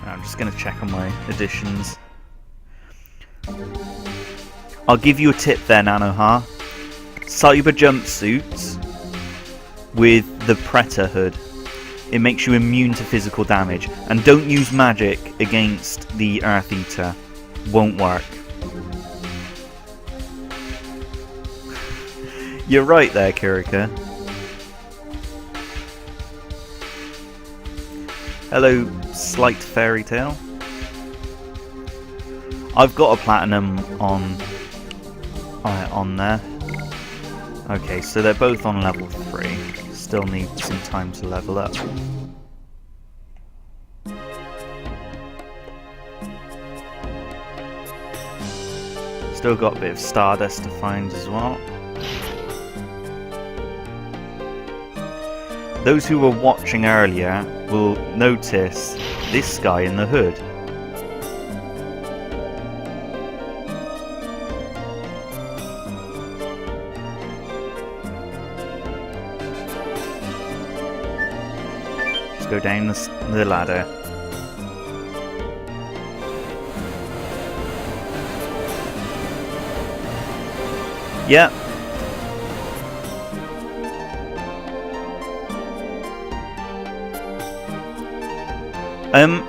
I'm just going to check on my additions. I'll give you a tip there, Nanoha. Cyber jumpsuits with the Predator hood. It makes you immune to physical damage. And don't use magic against the Earth Eater. Won't work. You're right there, Kirika. Hello, Slight Fairy Tale. I've got a platinum on there. Okay, so they're both on level 3. Still need some time to level up. Still got a bit of Stardust to find as well. Those who were watching earlier will notice this guy in the hood. Let's go down the ladder. Yep.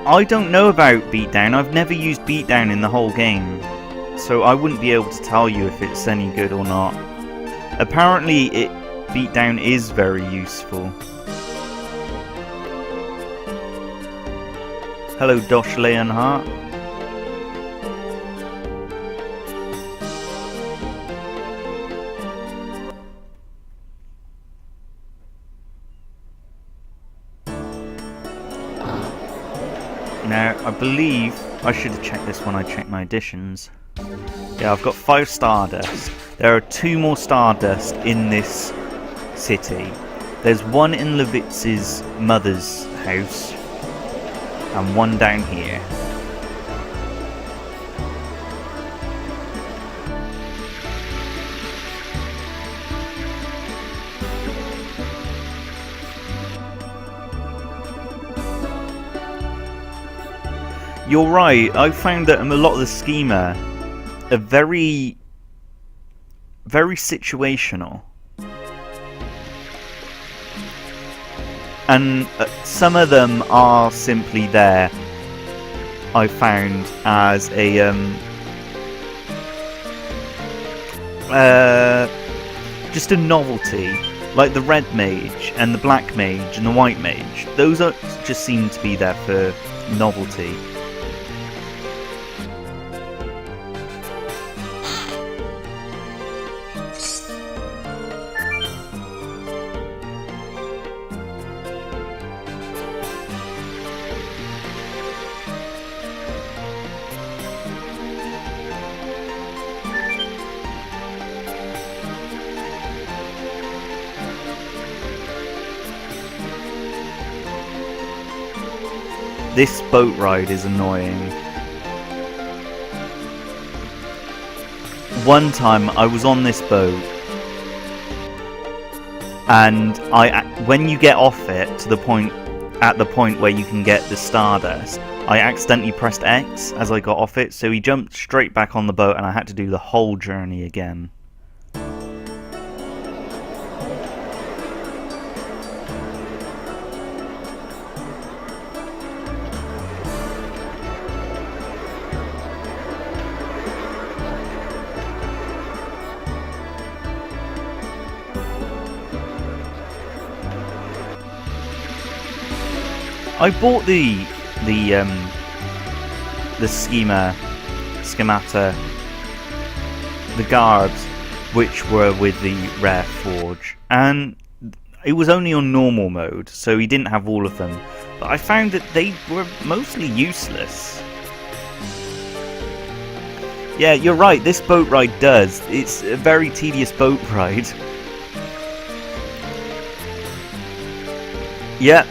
I don't know about Beatdown. I've never used Beatdown in the whole game, so I wouldn't be able to tell you if it's any good or not. Apparently, Beatdown is very useful. Hello, Dosh Leonhardt. Now, I believe I should have checked this when I checked my additions. Yeah, I've got 5 Stardust. There are 2 more Stardust in this city. There's one in Levitz's mother's house, and one down here. You're right, I found that a lot of the schema are very situational. And some of them are simply there, I found, as a just a novelty, like the red mage and the black mage and the white mage. Those just seem to be there for novelty. This boat ride is annoying. One time I was on this boat, and when you get off it at the point where you can get the Stardust, I accidentally pressed X as I got off it, so he jumped straight back on the boat and I had to do the whole journey again. I bought the schemata, the garbs, which were with the rare forge, and it was only on normal mode, so he didn't have all of them. But I found that they were mostly useless. Yeah, you're right. This boat ride does. It's a very tedious boat ride. Yeah.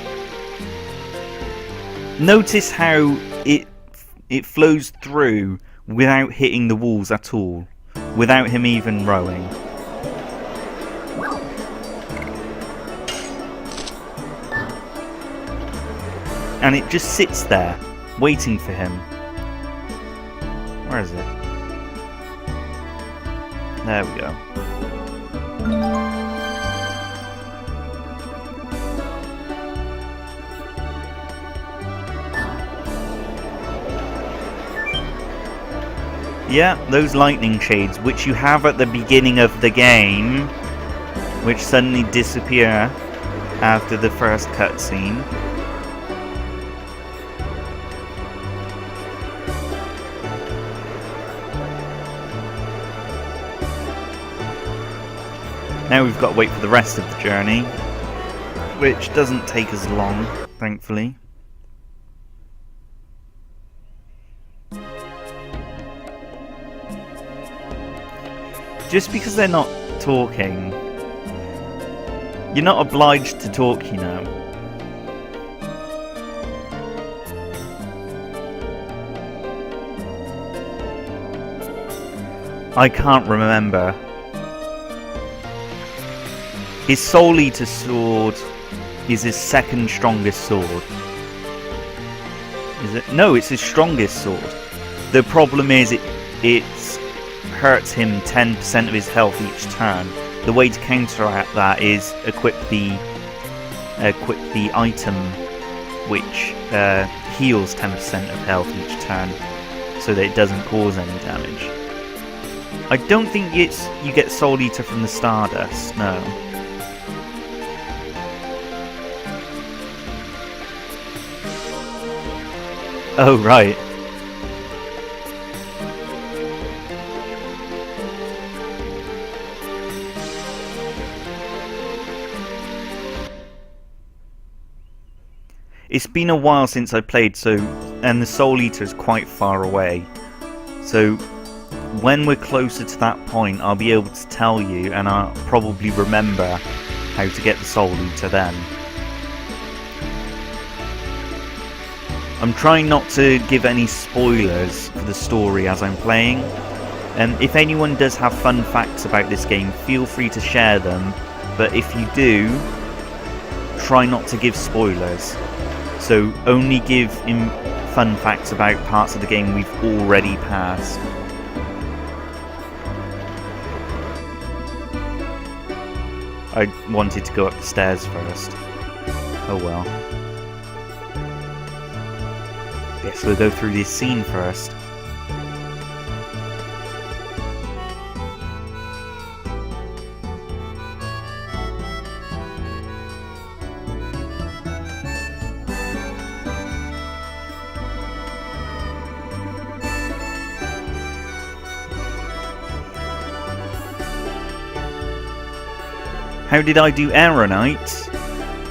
Notice how it flows through without hitting the walls at all, without him even rowing. And it just sits there. waiting for him. Where is it? There we go. Yeah, those lightning shades, which you have at the beginning of the game, which suddenly disappear after the first cutscene. Now we've got to wait for the rest of the journey, which doesn't take as long, thankfully. Just because they're not talking, you're not obliged to talk, you know. I can't remember. His Soul Eater sword is his second strongest sword. Is it? No, it's his strongest sword. The problem is it hurts him 10% of his health each turn. The way to counteract that is equip the item which heals 10% of health each turn, so that it doesn't cause any damage. I don't think you get Soul Eater from the Stardust, no. Oh, right. It's been a while since I played, and the Soul Eater is quite far away. So when we're closer to that point, I'll be able to tell you, and I'll probably remember how to get the Soul Eater then. I'm trying not to give any spoilers for the story as I'm playing. If anyone does have fun facts about this game, feel free to share them. But if you do, try not to give spoilers. So only give fun facts about parts of the game we've already passed. I wanted to go up the stairs first. Oh well. Guess we'll go through this scene first. How did I do Aeronite?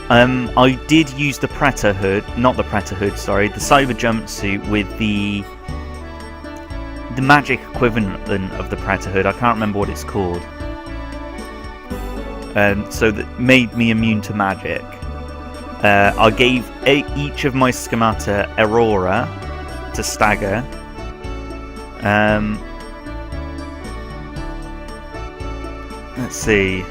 I did use the Predator hood, not the Predator hood, sorry, the Cyber jumpsuit with the magic equivalent of the Predator hood. I can't remember what it's called. So that made me immune to magic. I gave each of my schemata Aurora to stagger. Let's see.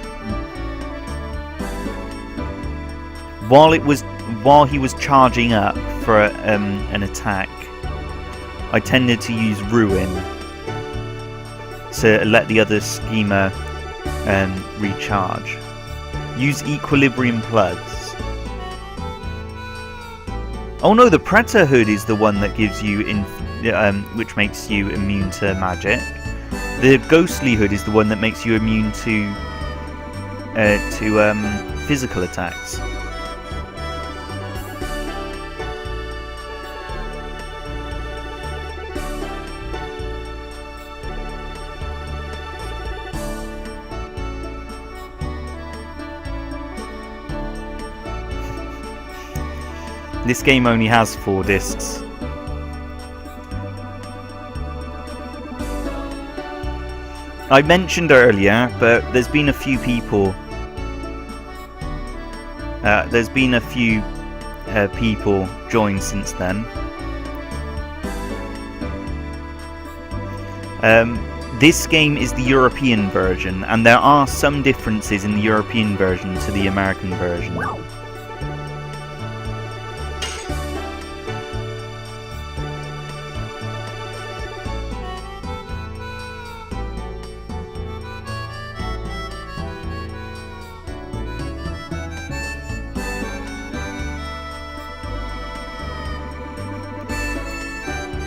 While he was charging up for an attack, I tended to use Ruin to let the other schemer recharge. Use Equilibrium Plugs. Oh no, the Predator hood is the one that gives you which makes you immune to magic. The Ghostly hood is the one that makes you immune to physical attacks. This game only has 4 discs. I mentioned earlier, but there's been a few people. People joined since then. This game is the European version, and there are some differences in the European version to the American version.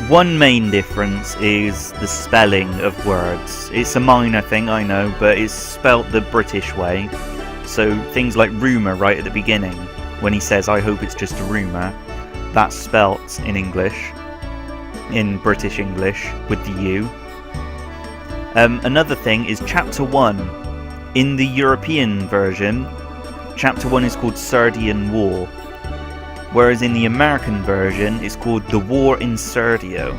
One main difference is the spelling of words. It's a minor thing, I know, but it's spelt the British way. So things like rumour right at the beginning, when he says, I hope it's just a rumour, that's spelt in English, in British English, with the U. Another thing is Chapter 1. In the European version, Chapter 1 is called Serdian War, whereas in the American version it's called The War in Serdio.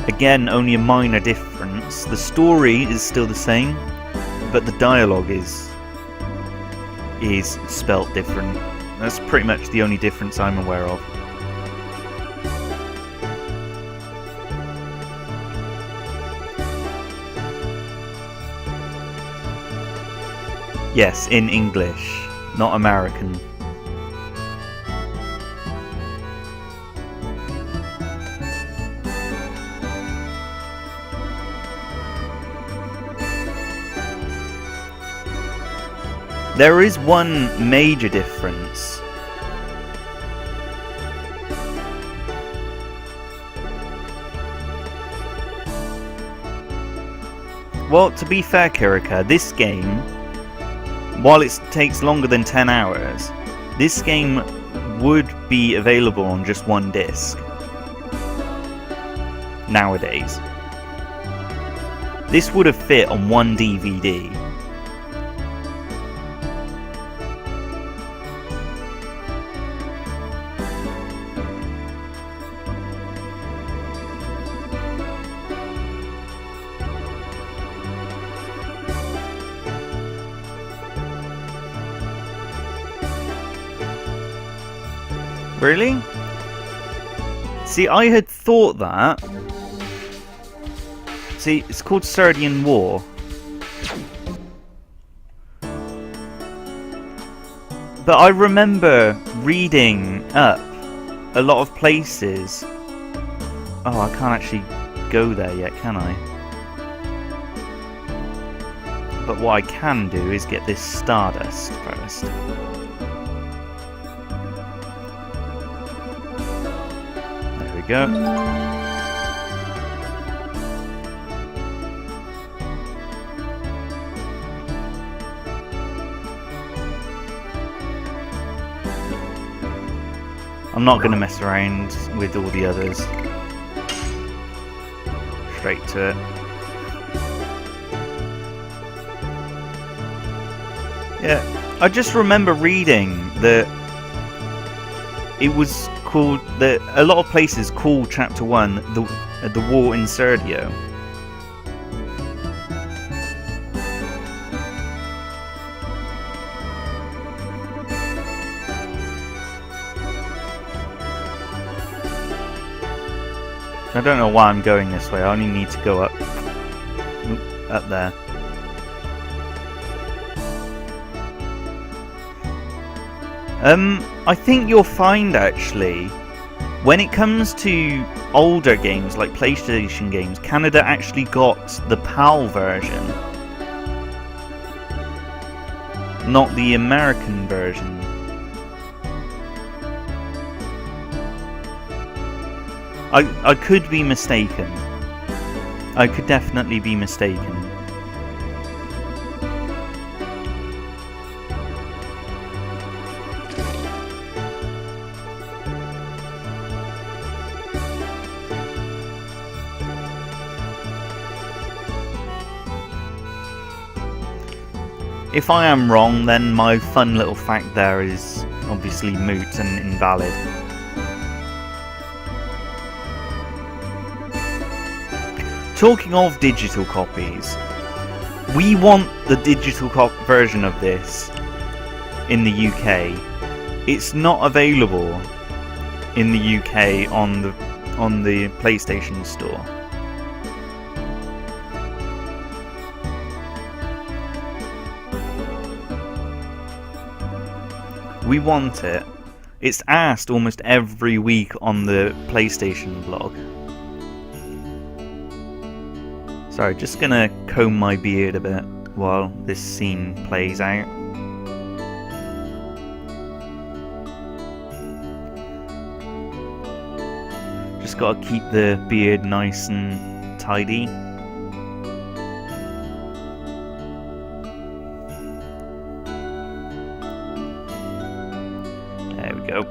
Again, only a minor difference. The story is still the same, but the dialogue is spelt different. That's pretty much the only difference I'm aware of. Yes, in English, not American. There is one major difference. Well, to be fair, Kirika, this game, while it takes longer than 10 hours, this game would be available on just one disc nowadays. This would have fit on one DVD. Really? See, I had thought that. See, it's called Serdian War. But I remember reading up a lot of places. Oh, I can't actually go there yet, can I? But what I can do is get this Stardust first. Go. I'm not going to mess around with all the others. Straight to it. Yeah, I just remember reading that it was called that a lot of places call Chapter 1 the War in Serdio. I don't know why I'm going this way. I only need to go up there. I think you'll find actually, when it comes to older games like PlayStation games, Canada actually got the PAL version, not the American version. I could be mistaken. I could definitely be mistaken. If I am wrong, then my fun little fact there is obviously moot and invalid. Talking of digital copies, we want the digital version of this in the UK. It's not available in the UK on the PlayStation Store. We want it. It's asked almost every week on the PlayStation blog. Sorry, just gonna comb my beard a bit while this scene plays out. Just gotta keep the beard nice and tidy. There we go.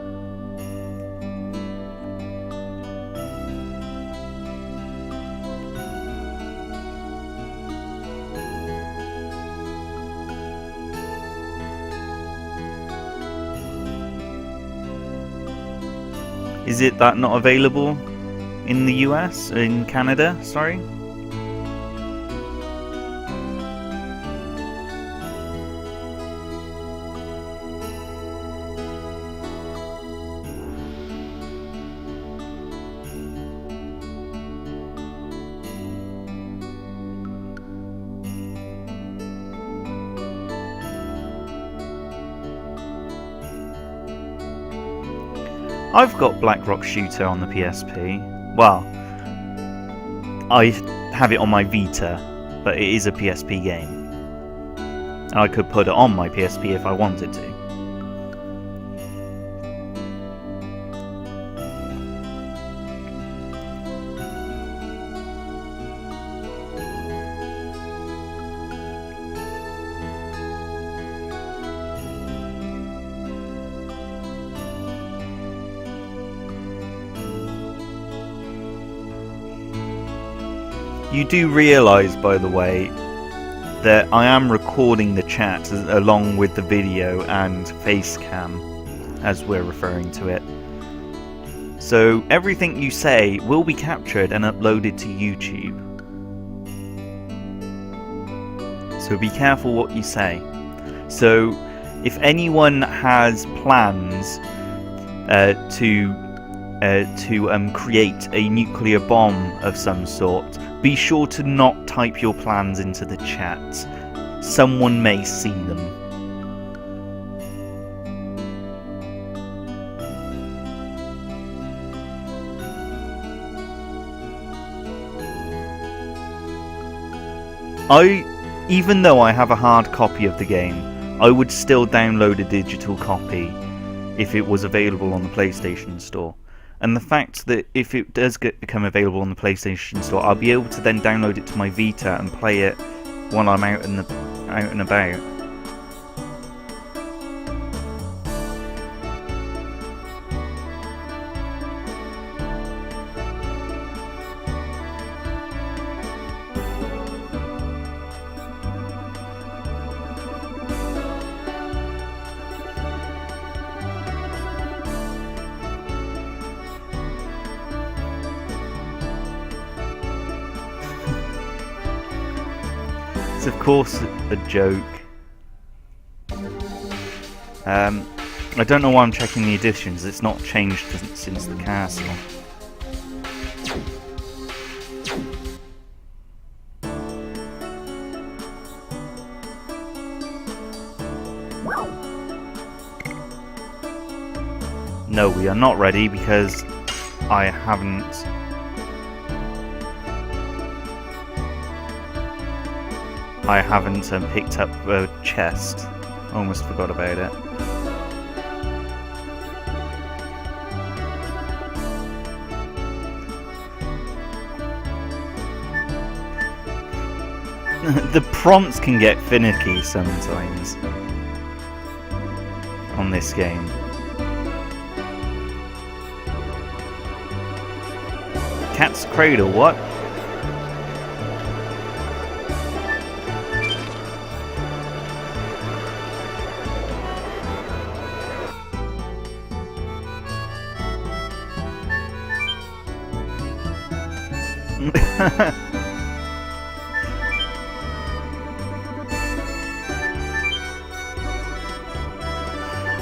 Is it that not available in the US? In Canada, sorry? I've got Black Rock Shooter on the PSP. Well, I have it on my Vita, but it is a PSP game. And I could put it on my PSP if I wanted to. You do realise, by the way, that I am recording the chat along with the video and face cam, as we're referring to it. So everything you say will be captured and uploaded to YouTube. So be careful what you say. So if anyone has plans to create a nuclear bomb of some sort, be sure to not type your plans into the chat. Someone may see them. Even though I have a hard copy of the game, I would still download a digital copy if it was available on the PlayStation Store. And the fact that if it does become available on the PlayStation Store, I'll be able to then download it to my Vita and play it while I'm out and about. Of course a joke. I don't know why I'm checking the editions. It's not changed since the castle. No, we are not ready because I haven't picked up a chest. Almost forgot about it. The prompts can get finicky sometimes on this game. Cat's Cradle, what?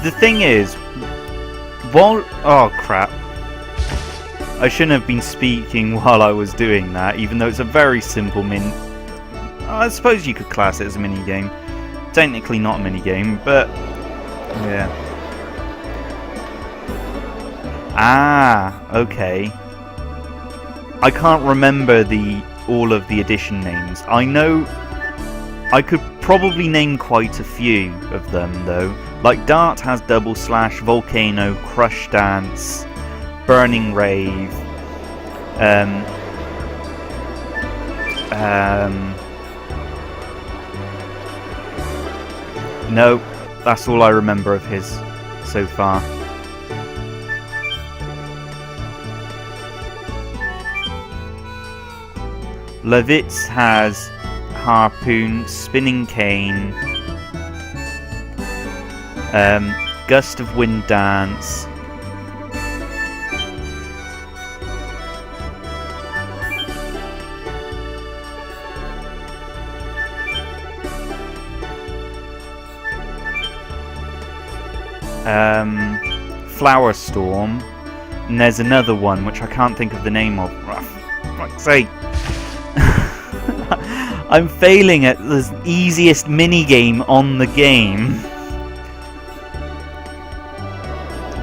The thing is, oh crap, I shouldn't have been speaking while I was doing that, even though it's a very simple I suppose you could class it as a mini game. Technically not a mini game, but yeah. Ah, okay. I can't remember all of the edition names. I know I could probably name quite a few of them though. Like Dart has Double Slash, Volcano, Crush Dance, Burning Rave, Um, no, that's all I remember of his so far. Levitz has Harpoon, Spinning Cane, Gust of Wind Dance, Flower Storm, and there's another one which I can't think of the name of. For fuck's sake. I'm failing at the easiest mini-game on the game.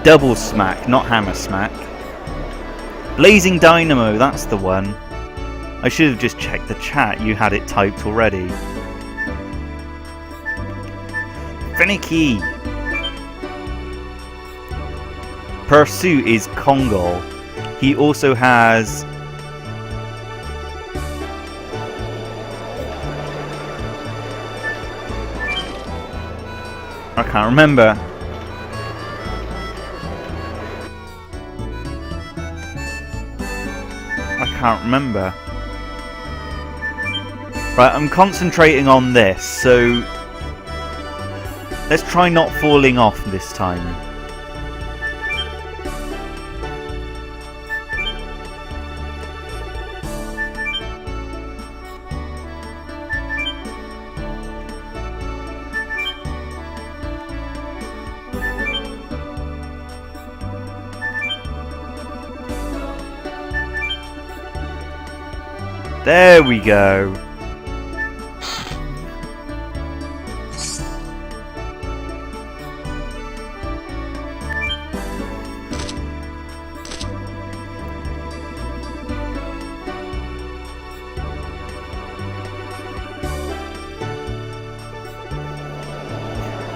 Double Smack, not Hammer Smack. Blazing Dynamo, that's the one. I should have just checked the chat, you had it typed already. Finicky. Pursuit is Kongol. He also has... I can't remember. I can't remember. Right, I'm concentrating on this, so let's try not falling off this time. There we go.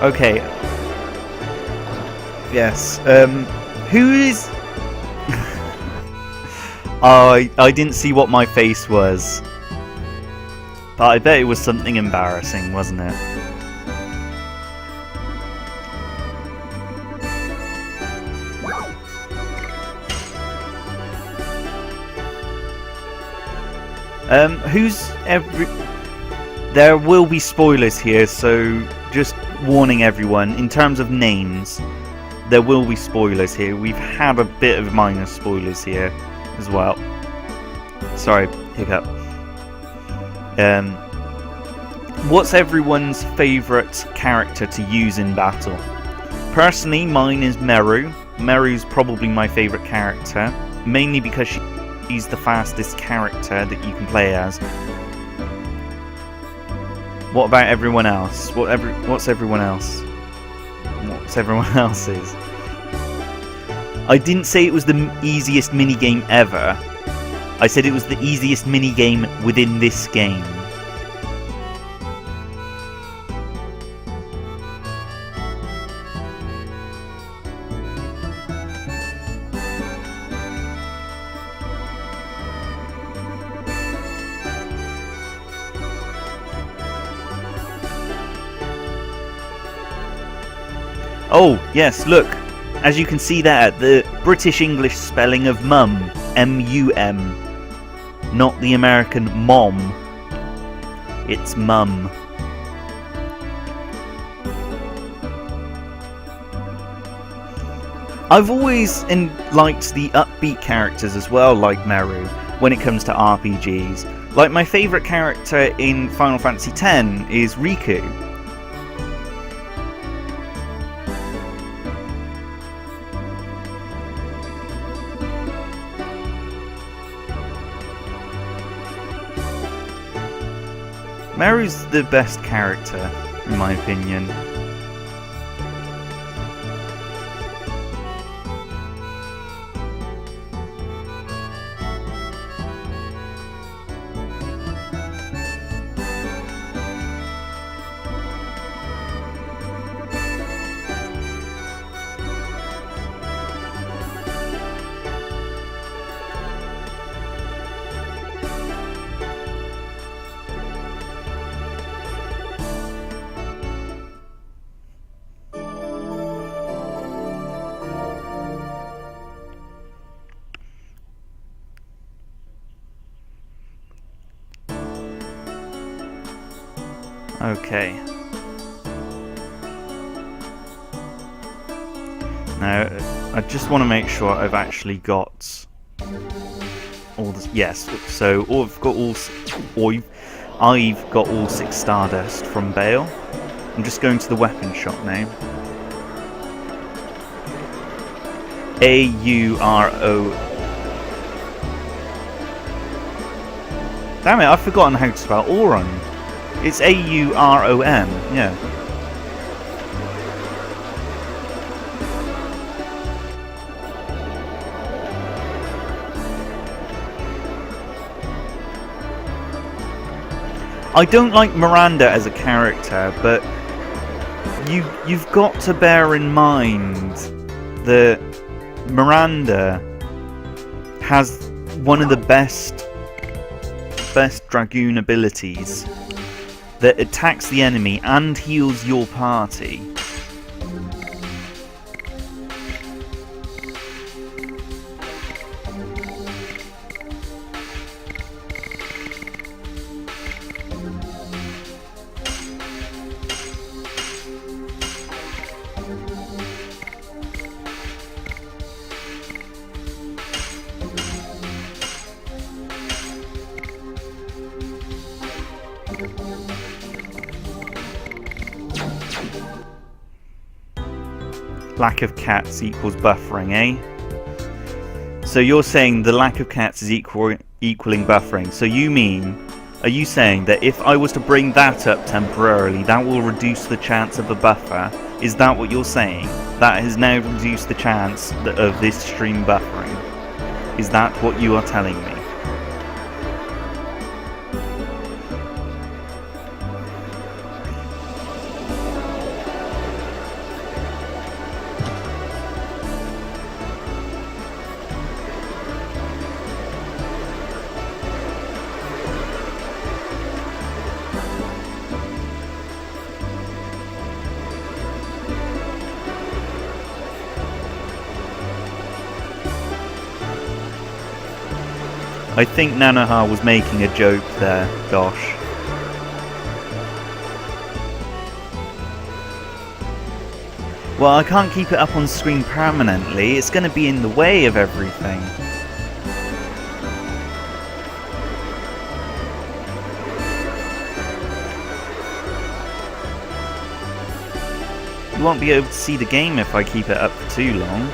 Okay. Yes. Who is... Oh, I didn't see what my face was. But I bet it was something embarrassing, wasn't it? There will be spoilers here, so just warning everyone, in terms of names, there will be spoilers here. We've had a bit of minor spoilers here as well. Sorry, hiccup. What's everyone's favourite character to use in battle? Personally, mine is Meru. Meru's probably my favourite character, mainly because she's the fastest character that you can play as. What about everyone else? What's everyone else? What's everyone else's? I didn't say it was the easiest minigame ever. I said it was the easiest minigame within this game. Oh, yes, look. As you can see there, the British English spelling of mum. M-U-M. Not the American mom. It's mum. I've always liked the upbeat characters as well, like Meru, when it comes to RPGs. Like, my favourite character in Final Fantasy X is Riku. Meru's the best character, in my opinion. Okay. Now, I just want to make sure I've actually got all the... Yes, so I've got all 6 Stardust from Bale. I'm just going to the weapon shop now. A-U-R-O... Damn it, I've forgotten how to spell Auron. It's A-U-R-O-M, yeah. I don't like Miranda as a character, but you've got to bear in mind that Miranda has one of the best Dragoon abilities that attacks the enemy and heals your party. Lack of cats equals buffering, eh? So you're saying the lack of cats is equaling buffering. So are you saying that if I was to bring that up temporarily, that will reduce the chance of a buffer? Is that what you're saying? That has now reduced the chance of this stream buffering? Is that what you are telling me? I think Nanoha was making a joke there, Dosh. Well, I can't keep it up on screen permanently. It's going to be in the way of everything. You won't be able to see the game if I keep it up for too long.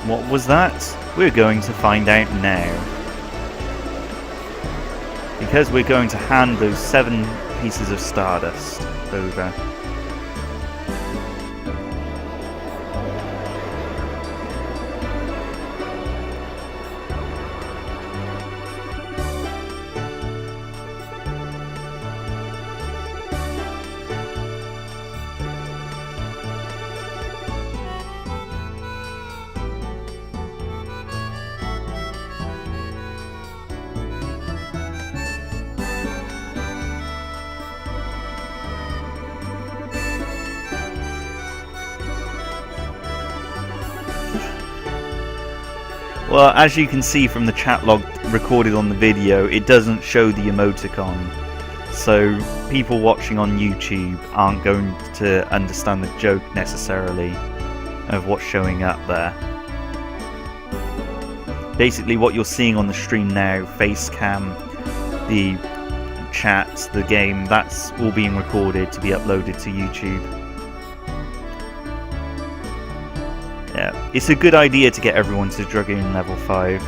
What was that? We're going to find out now. Because we're going to hand those 7 pieces of Stardust over. Well, as you can see from the chat log recorded on the video, it doesn't show the emoticon. So people watching on YouTube aren't going to understand the joke necessarily of what's showing up there. Basically what you're seeing on the stream now, face cam, the chat, the game, that's all being recorded to be uploaded to YouTube. Yeah, it's a good idea to get everyone to Dragoon level 5.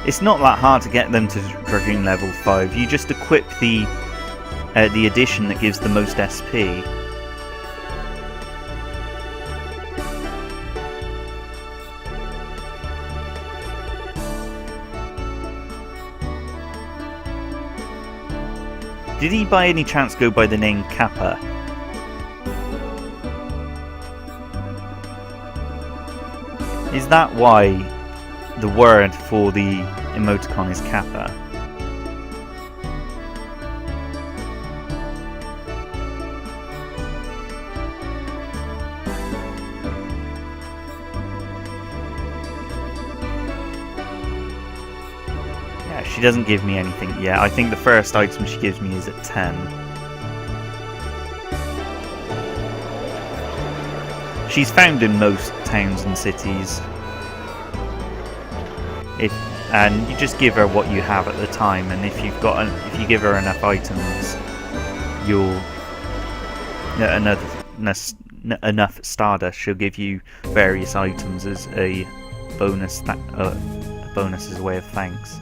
It's not that hard to get them to Dragoon level 5. You just equip the the edition that gives the most SP. Did he by any chance go by the name Kappa? Is that why the word for the emoticon is Kappa? Yeah, she doesn't give me anything yet. I think the first item she gives me is at 10. She's found in most towns and cities. And you just give her what you have at the time, and if if you give her enough items, you'll enough Stardust. She'll give you various items as a bonus. A bonus as a way of thanks.